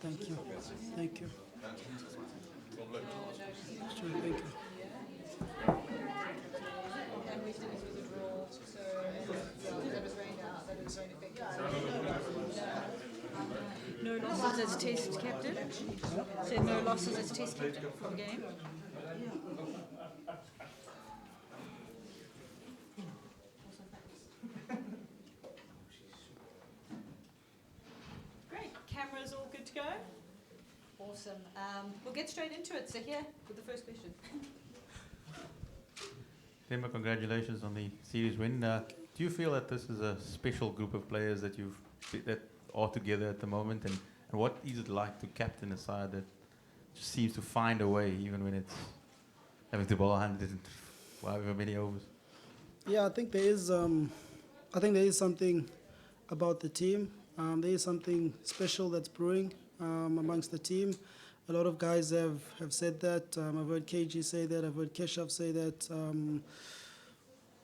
Thank you. Thank you. Sure, thank you. And we finished with a draw, so that was rained out, that was rain effective. No losses as test captain. Said no losses as test captain for the game. Great. Cameras all good to go? Awesome. We'll get straight into it. So here with the first question. Temba, congratulations on the series win. Do you feel that this is a special group of players that that are together at the moment, and what is it like to captain a side that just seems to find a way even when it's having the ball handed in however many overs? Yeah, I think there is. I think there is something about the team. There is something special that's brewing amongst the team. A lot of guys have said that. I've heard KG say that. I've heard Keshav say that.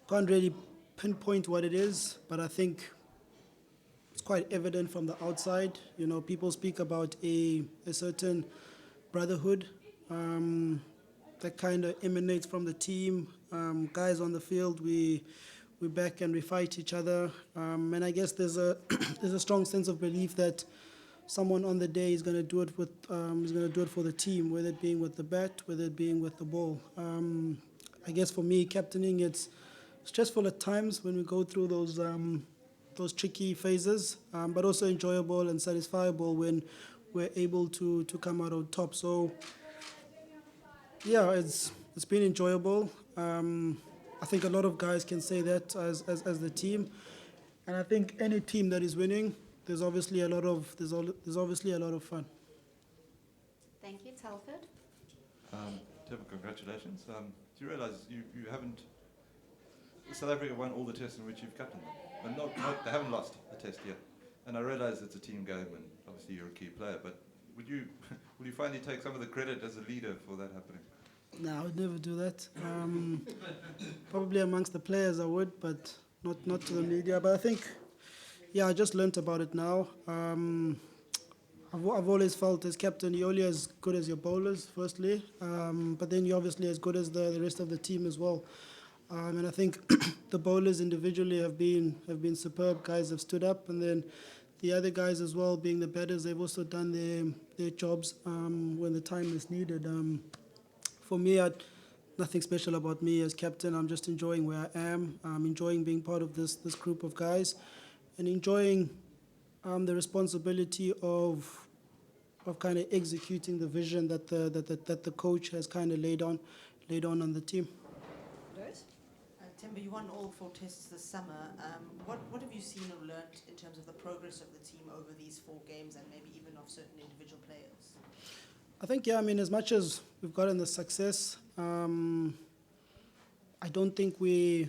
Can't really pinpoint what it is, but I think it's quite evident from the outside. You know, people speak about a certain brotherhood that kind of emanates from the team. Guys on the field, we back and we fight each other, and I guess there's a there's a strong sense of belief that someone on the day is going to do it with is going to do it for the team, whether it being with the bat, whether it being with the ball. I guess for me, captaining, it's stressful at times when we go through those tricky phases, but also enjoyable and satisfiable when we're able to come out on top. So yeah, it's been enjoyable. I think a lot of guys can say that as the team, and I think any team that is winning, there's obviously a lot of fun. Thank you, Telford. Temba, congratulations. Do you realise you haven't... South Africa won all the tests in which you've captained them. And they haven't lost a test yet. And I realise it's a team game and obviously you're a key player, but will you finally take some of the credit as a leader for that happening? No, I would never do that. Probably amongst the players I would, but not to the media. But I think, yeah, I just learnt about it now. I've always felt as captain, you're only as good as your bowlers, firstly, but then you're obviously as good as the rest of the team as well. And I think the bowlers individually have been superb. Guys have stood up, and then the other guys as well, being the batters, they've also done their jobs when the time is needed. For me, nothing special about me as captain. I'm just enjoying where I am. I'm enjoying being part of this group of guys, and enjoying the responsibility of kind of executing the vision that the coach has kind of laid on the team. Temba, you won all 4 tests this summer. What have you seen or learnt in terms of the progress of the team over these 4 games and maybe even of certain individual players? I think, yeah, I mean, as much as we've gotten the success, I don't think we're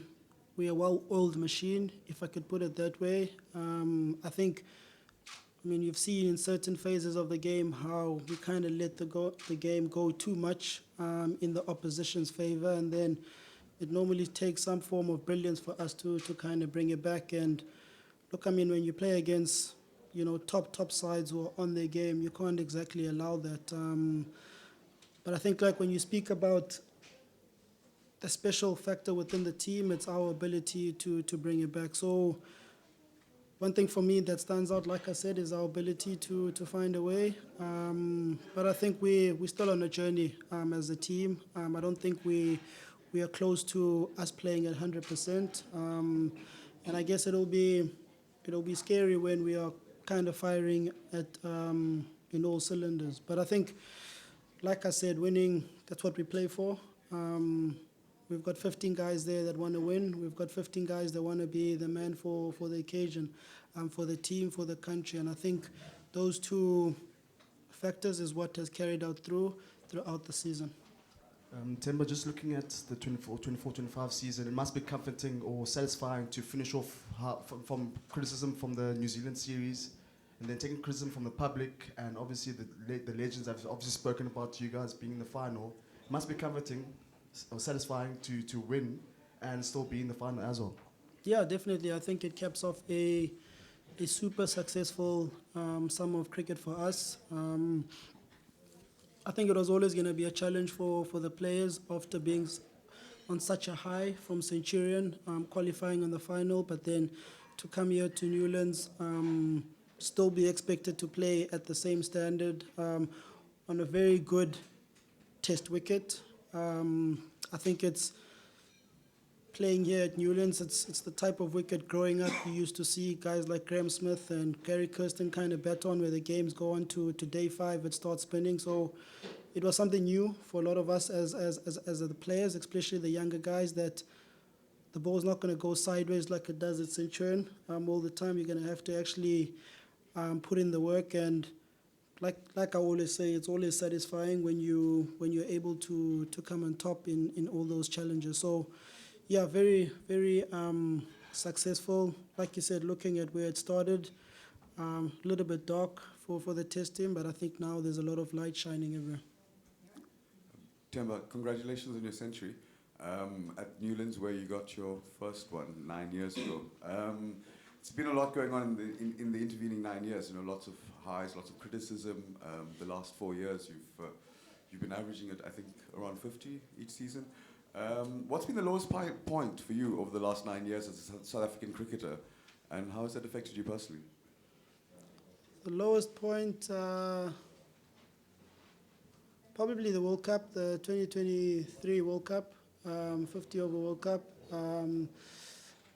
a well-oiled machine, if I could put it that way. I think, I mean, you've seen in certain phases of the game how we kind of let the game go too much in the opposition's favour, and then it normally takes some form of brilliance for us to kind of bring it back. And look, I mean, when you play against, you know, top sides who are on their game, you can't exactly allow that. But I think, like, when you speak about the special factor within the team, it's our ability to bring it back. So one thing for me that stands out, like I said, is our ability to find a way. But I think we're still on a journey as a team. I don't think we are close to us playing at 100%. And I guess it'll be scary when we are kind of firing at in all cylinders. But I think, like I said, winning, that's what we play for. We've got 15 guys there that want to win. We've got 15 guys that want to be the man for the occasion, for the team, for the country. And I think those 2 factors is what has carried out throughout the season. Temba, just looking at the 24-25 season, it must be comforting or satisfying to finish off from criticism from the New Zealand series, and then taking criticism from the public, and obviously the legends have obviously spoken about you guys being in the final. It must be comforting or satisfying to win and still be in the final as well. Yeah, definitely. I think it caps off a a super successful summer of cricket for us. I think it was always going to be a challenge for the players after being on such a high from Centurion, qualifying in the final, but then to come here to Newlands, still be expected to play at the same standard on a very good test wicket. I think it's playing here at Newlands, it's the type of wicket growing up you used to see guys like Graham Smith and Gary Kirsten kind of bet on, where the games go on to day 5, it starts spinning. So it was something new for a lot of us as the players, especially the younger guys, that the ball's not going to go sideways like it does at Centurion all the time. You're going to have to actually put in the work, and like I always say, it's always satisfying when you're able to come on top in all those challenges. So yeah, very, very successful. Like you said, looking at where it started, a little bit dark for the test team, but I think now there's a lot of light shining everywhere. Temba, congratulations on your century at Newlands, where you got your first one 9 years ago. It's been a lot going on in the intervening 9 years. You know, lots of highs, lots of criticism. The last 4 years, you've been averaging it, I think, around 50 each season. What's been the lowest point for you over the last 9 years as a South African cricketer, and how has that affected you personally? The lowest point, probably the World Cup, the 2023 World Cup, 50 over World Cup.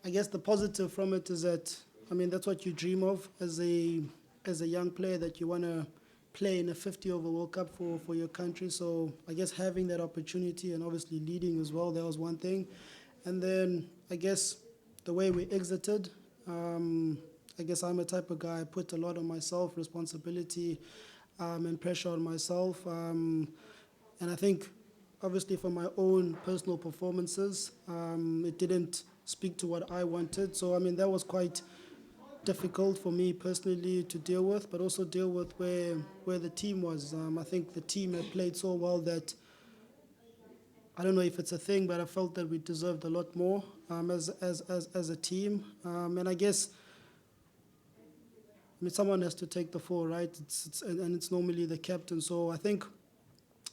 I guess the positive from it is that, I mean, that's what you dream of as a young player, that you want to play in a 50 over World Cup for your country. So I guess having that opportunity and obviously leading as well, that was one thing. And then I guess the way we exited, I guess I'm a type of guy, I put a lot on myself, responsibility and pressure on myself. And I think obviously for my own personal performances, it didn't speak to what I wanted. So I mean, that was quite difficult for me personally to deal with, but also deal with where the team was. I think the team had played so well that I don't know if it's a thing, but I felt that we deserved a lot more as a team. And I guess, I mean, someone has to take the fall, right? And it's normally the captain. So I think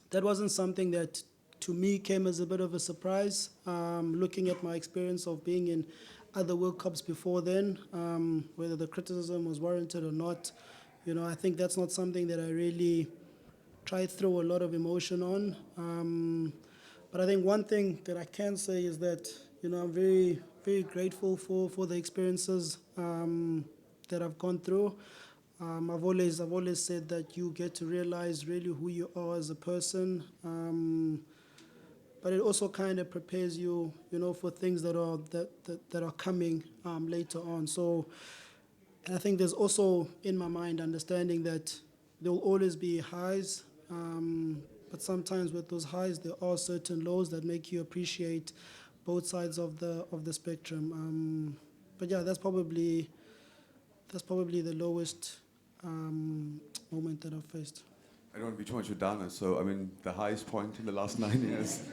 that wasn't something that to me came as a bit of a surprise. Looking at my experience of being in other World Cups before then, whether the criticism was warranted or not, you know, I think that's not something that I really try to throw a lot of emotion on. But I think one thing that I can say is that, you know, I'm very, very grateful for the experiences that I've gone through. I've always said that you get to realize really who you are as a person. But it also kind of prepares you, you know, for things that are coming later on. So, and I think there's also in my mind understanding that there will always be highs, but sometimes with those highs there are certain lows that make you appreciate both sides of the spectrum. But yeah, that's probably the lowest moment that I've faced. I don't want to be too much of a downer, so I mean, the highest point in the last 9 years.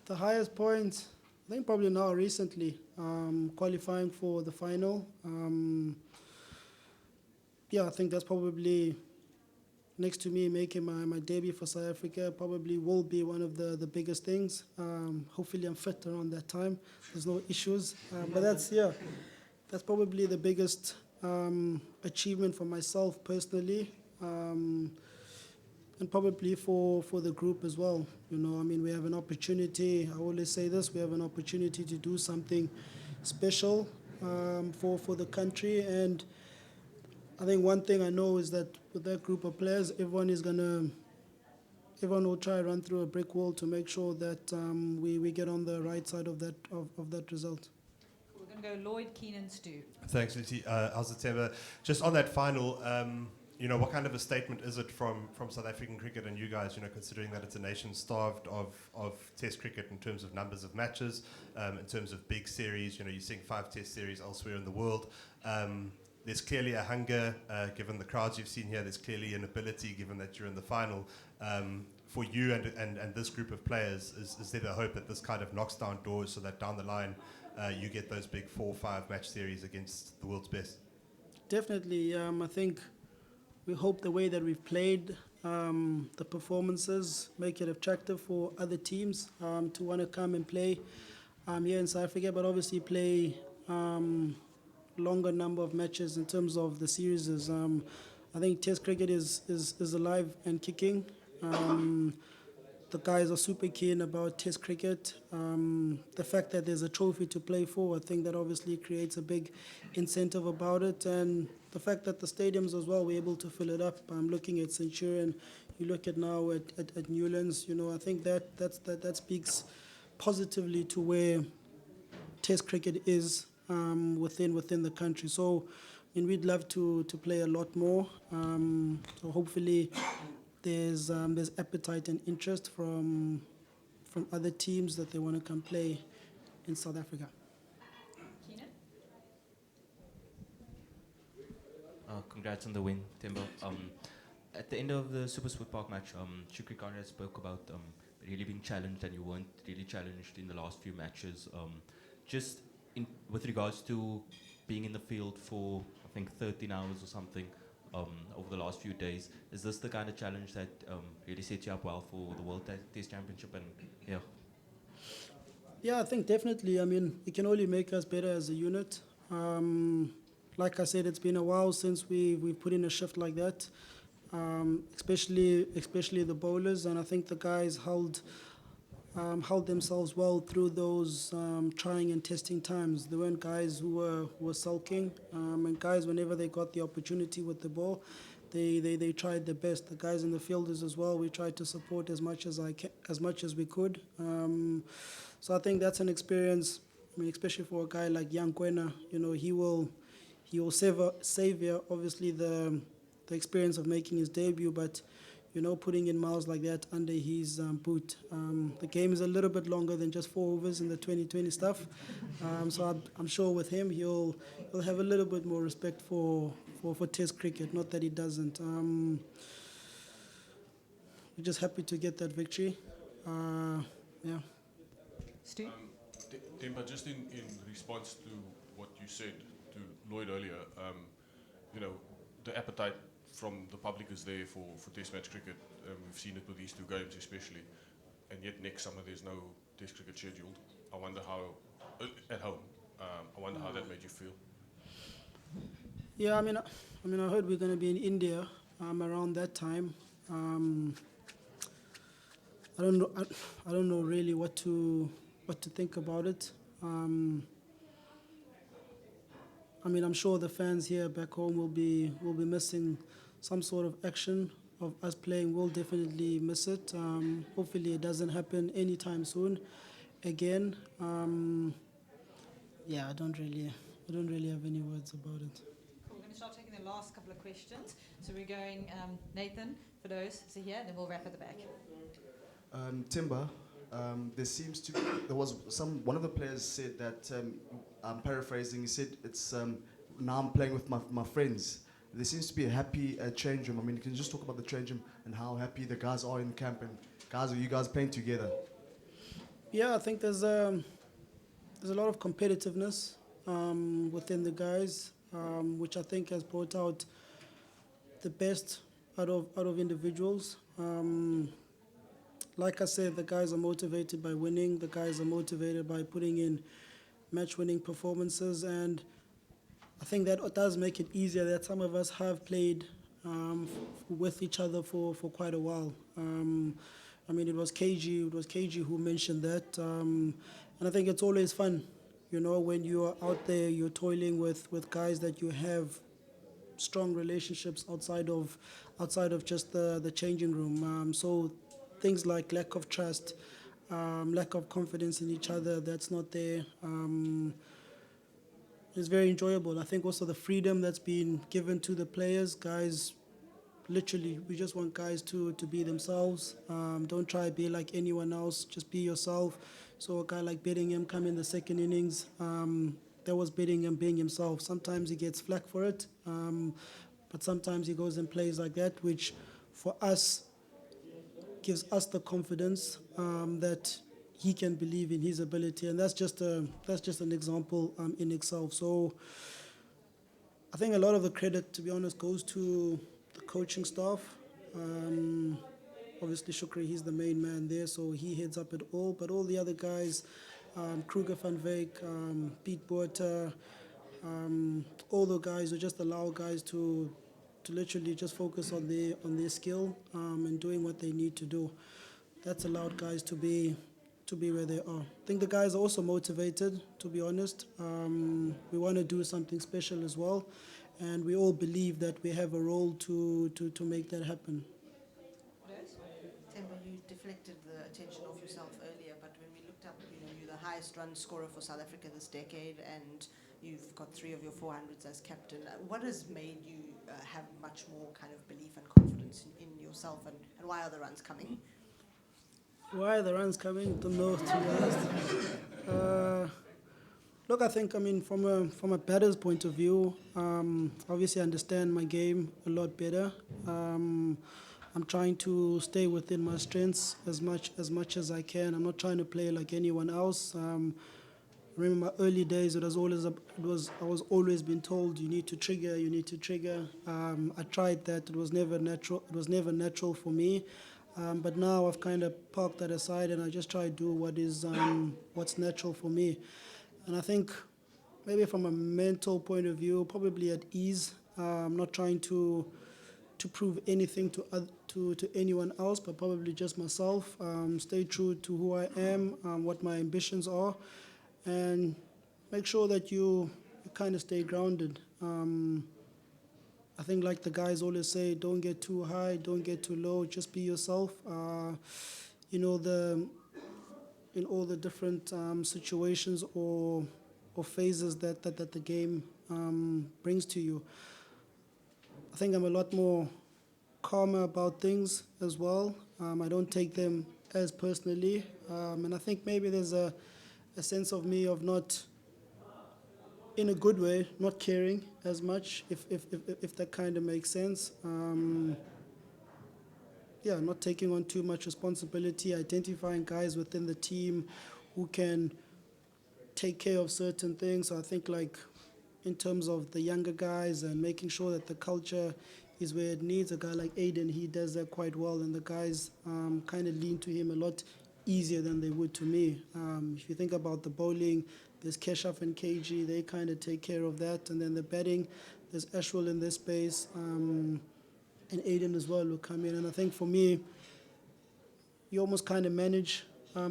The highest point, I think probably now recently, qualifying for the final. Yeah, I think that's probably, next to me making my debut for South Africa, probably will be one of the biggest things. Hopefully I'm fit around that time. There's no issues. But that's probably the biggest achievement for myself personally. And probably for the group as well. You know, I mean, we have an opportunity, I always say this, we have an opportunity to do something special for the country. And I think one thing I know is that with that group of players, everyone will try to run through a brick wall to make sure that we get on the right side of that result. We're going to go Lloyd, Keenan, Stu. Thanks, Lucy. How's it, Temba? Just on that final, you know, what kind of a statement is it from South African cricket and you guys, you know, considering that it's a nation starved of test cricket in terms of numbers of matches, in terms of big series, you know, you're seeing 5 test series elsewhere in the world. There's clearly a hunger, given the crowds you've seen here. There's clearly an ability, given that you're in the final. For you and this group of players, is there the hope that this kind of knocks down doors so that down the line you get those big 4 or 5 match series against the world's best? Definitely. I think we hope the way that we've played, the performances, make it attractive for other teams to want to come and play here in South Africa, but obviously play longer number of matches in terms of the series. I think Test cricket is alive and kicking. The guys are super keen about Test cricket. The fact that there's a trophy to play for, I think that obviously creates a big incentive about it. And the fact that the stadiums as well, we're able to fill it up. I'm looking at Centurion, you look at now at Newlands, I think that speaks positively to where Test cricket is within the country. So, we'd love to play a lot more. So hopefully there's appetite and interest from other teams that they want to come play in South Africa. Keenan? Congrats on the win, Temba. At the end of the Super Sport Park match, Shukri Conrad spoke about really being challenged, and you weren't really challenged in the last few matches. With regards to being in the field for, I think, 13 hours or something over the last few days, is this the kind of challenge that really sets you up well for the World Test Championship? And Yeah, I think definitely. It can only make us better as a unit. Like I said, it's been a while since we've put in a shift like that, especially the bowlers, and I think the guys held themselves well through those trying and testing times. There weren't guys who were sulking, and guys, whenever they got the opportunity with the ball, they tried their best. The guys in the fielders as well, we tried to support as much as we could. So I think that's an experience. Especially for a guy like Young Kwena, he will savor obviously the experience of making his debut, but putting in miles like that under his boot. The game is a little bit longer than just 4 overs in the 2020 stuff. So I'm sure with him, he'll have a little bit more respect for Test cricket. Not that he doesn't. We're just happy to get that victory. Yeah. Stu? Temba, just in response to what you said to Lloyd earlier, the appetite from the public is there for Test match cricket. We've seen it with these 2 games especially, and yet next summer there's no Test cricket scheduled. I wonder how, at home, I wonder how that made you feel. Yeah, I heard we're going to be in India around that time. I don't know really what to think about it. I'm sure the fans here back home will be missing some sort of action of us playing. We'll definitely miss it. Hopefully it doesn't happen anytime soon again. I don't really have any words about it. Cool. We're going to start taking the last couple of questions. So we're going Nathan, for those, so here, and then we'll wrap at the back. Temba, there was one of the players said that, I'm paraphrasing, he said, it's now I'm playing with my friends. There seems to be a happy change room. Can you just talk about the change room and how happy the guys are in camp, and are you guys playing together? Yeah, I think there's a lot of competitiveness within the guys, which I think has brought out the best out of individuals. Like I said, the guys are motivated by winning. The guys are motivated by putting in match-winning performances, and I think that does make it easier that some of us have played with each other for quite a while. It was KG who mentioned that, and I think it's always fun, when you're out there, you're toiling with guys that you have strong relationships outside of just the changing room. So things like lack of trust, lack of confidence in each other, that's not there. It's very enjoyable. I think also the freedom that's been given to the players, guys, literally, we just want guys to be themselves. Don't try to be like anyone else, just be yourself. So a guy like Bedingham come in the second innings, that was Bedingham being himself. Sometimes he gets flack for it, but sometimes he goes and plays like that, which for us gives us the confidence that he can believe in his ability, and that's just an example in itself. So I I think a lot of the credit, to be honest, goes to the coaching staff. Obviously, Shukri, he's the main man there, so he heads up it all. But all the other guys, Kruger van Veek, Piet Botha, all the guys who just allow guys to literally just focus on their skill and doing what they need to do. That's allowed guys to be where they are. I think the guys are also motivated, to be honest. We want to do something special as well, and we all believe that we have a role to make that happen. Temba, you deflected the attention off yourself earlier, but when we looked up, you're the highest run scorer for South Africa this decade, and you've got 3 of your 400s as captain. What has made you have much more kind of belief and confidence in yourself, and why are the runs coming? Why are the runs coming? Don't know, to be honest. Look, I think, from a batter's point of view, obviously I understand my game a lot better. I'm trying to stay within my strengths as much as I can. I'm not trying to play like anyone else. Remember my early days, I was always being told you need to trigger. I tried that. It was never natural for me. But now I've kind of parked that aside, and I just try to do what's natural for me. And I think maybe from a mental point of view, probably at ease. I'm not trying to prove anything to anyone else, but probably just myself. Stay true to who I am, what my ambitions are, and make sure that you kind of stay grounded. I think, like the guys always say, don't get too high, don't get too low, just be yourself. In all the different situations or phases that the game brings to you. I think I'm a lot more calmer about things as well. I don't take them as personally, and I think maybe there's a sense of me of not, in a good way, not caring as much, if that kind of makes sense. Not taking on too much responsibility, identifying guys within the team who can take care of certain things. So I think, like, in terms of the younger guys and making sure that the culture is where it needs. A guy like Aiden, he does that quite well, and the guys kind of lean to him a lot easier than they would to me. If you think about the bowling, there's Keshaf and KG, they kind of take care of that. And then the batting, there's Ashwell in this space, and Aiden as well will come in. And I think for me, you almost kind of manage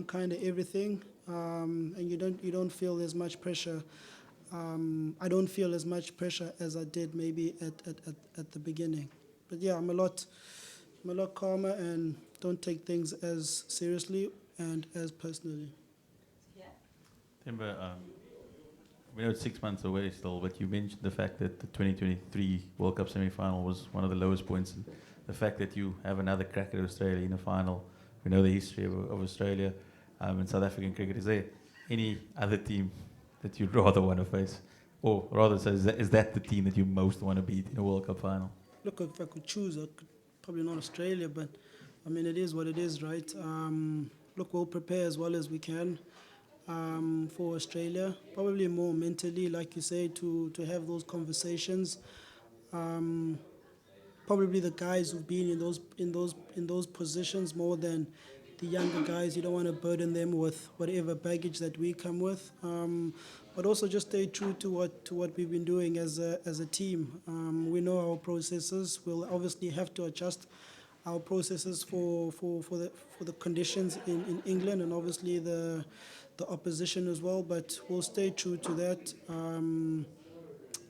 kind of everything, and you don't feel as much pressure. I don't feel as much pressure as I did maybe at the beginning. But yeah, I'm a lot calmer and don't take things as seriously and as personally. Temba, we know it's 6 months away still, but you mentioned the fact that the 2023 World Cup semi-final was one of the lowest points. And the fact that you have another crack at Australia in the final. We know the history of Australia and South African cricket. Is there any other team that you'd rather want to face? Or rather, so is that the team that you most want to beat in a World Cup final? Look, if I could choose, I could probably not Australia, but I mean, it is what it is, right? Look, we'll prepare as well as we can for Australia. Probably more mentally, like you say, to have those conversations. Probably the guys who've been in those positions more than the younger guys. You don't want to burden them with whatever baggage that we come with. But also just stay true to what we've been doing as a team. We know our processes. We'll obviously have to adjust our processes for the conditions in England and obviously the opposition as well. But we'll stay true to that, and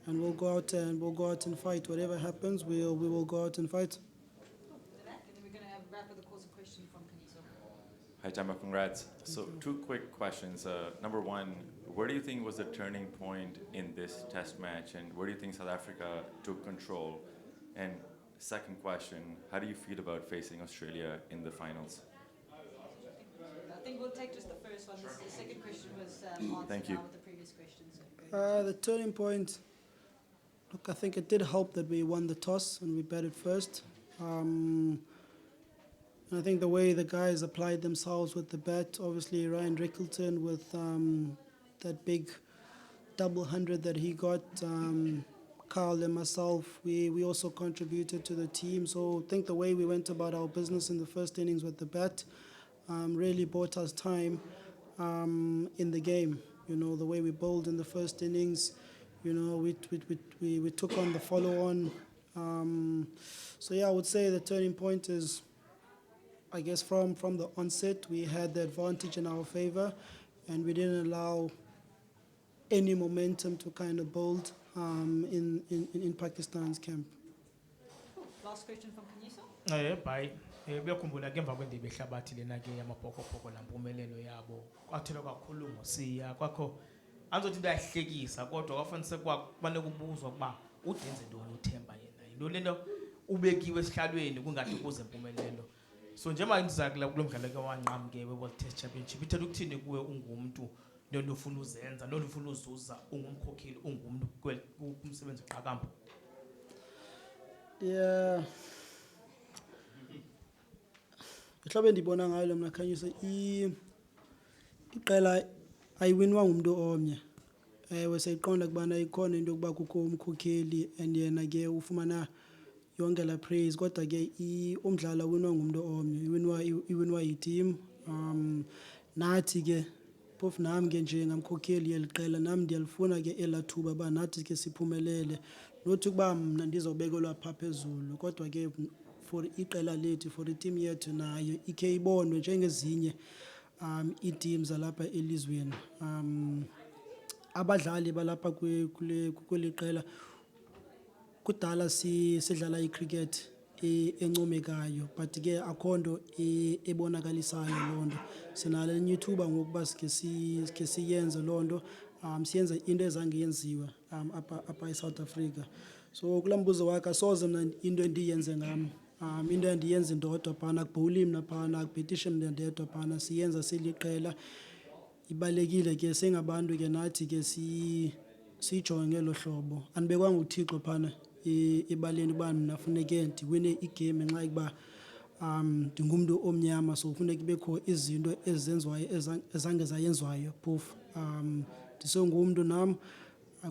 we'll go out and fight. Whatever happens, we will go out and fight. And then we're going to wrap with a course of question from Kaniso. Hi, Temba, congrats. So 2 quick questions. Number 1, where do you think was the turning point in this test match, and where do you think South Africa took control? And second question, how do you feel about facing Australia in the finals? I think we'll take just the first one. The second question was answered Thank you. now with the previous questions. The turning point, look, I think it did help that we won the toss and we batted first. And I think the way the guys applied themselves with the bat, obviously Ryan Rickleton with that big double 100 that he got, Carl and myself, we also contributed to the team. So I think the way we went about our business in the first innings with the bat really bought us time in the game. You know, the way we bowled in the first innings, you know, we took on the follow-on. So yeah, I would say the turning point is, I guess from the onset, we had the advantage in our favor, and we didn't allow any momentum to kind of build in Pakistan's camp. Last question from Kanyiso. Bye. Kuyakhumbula ke emva kwendebe ehlabathi lena ke yamabhokobhoko nampumelelo yabo kwathelwa kakhulu ngosiya kwakho anzothi bayahlekisa kodwa kwafanele kwabane kubuzwa kuba udenze ntoni uThemba yena into lento ubekiwe esihlalweni kungathi kuze impumelelo so njengoba indizakela kulomdlalo ke wanqam ke we-World Test Championship ithetha ukuthini kuwe ungumuntu nento ufuna uzenza nento ufuna uzuza ungumkhokheli ungumuntu kumsebenzi oqhakamba. Yeah. Mhlawumbe ndibona ngayo lo mna Khanyisa iqela ayiwinwa ngumuntu omnye. Seyiqonda kubana ikhona into yokuba kukho umkhokheli and yena ke ufumana yonke la praise kodwa ke umdlalo winwa ngumuntu omnye iwinwa yi-team. Nathi ke phofu nami ke nje ngamkhokheli yeliqela nami ndiyalifuna ke elathuba ba nathi ke siphumelele nothi kuba mna ndizobekelwa pha phezulu kodwa ke for iqela lethu for i-team yethu nayo ikhe ibonwe njengezinye ii-teams zalapha elizweni. Abadlali balapha kweli qela kudala sidlala icricket encomekayo but ke akho nto ebonakalisayo loo nto sinalo elinye ithuba ngokuba sike siyenze loo nto siyenze into ezange yenziwa apha eSouth Africa. So kulaa mbuzo wakhe asoze mna into endiyenze ngam into endiyenze ndodwa phana akubhowuli mna phana akubhitishe mna ndedwa phana siyenza siliqela. Ibalekile ke singabantu ke nathi ke sijonge ngelo hlobo andibekwanga uThixo phana ebaleni uba mna funeke ndiwine igame ngenxa yokuba ndingumntu omnyama so kufuneka kubekho izinto ezenziwayo ezange zayenziwayo phofu ndisengumntu nam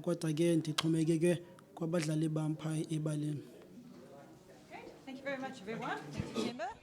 kodwa ke ndixhomekeke kwabadlali bam phaa ebaleni. Great. Thank you very much, everyone. Thank you, Temba.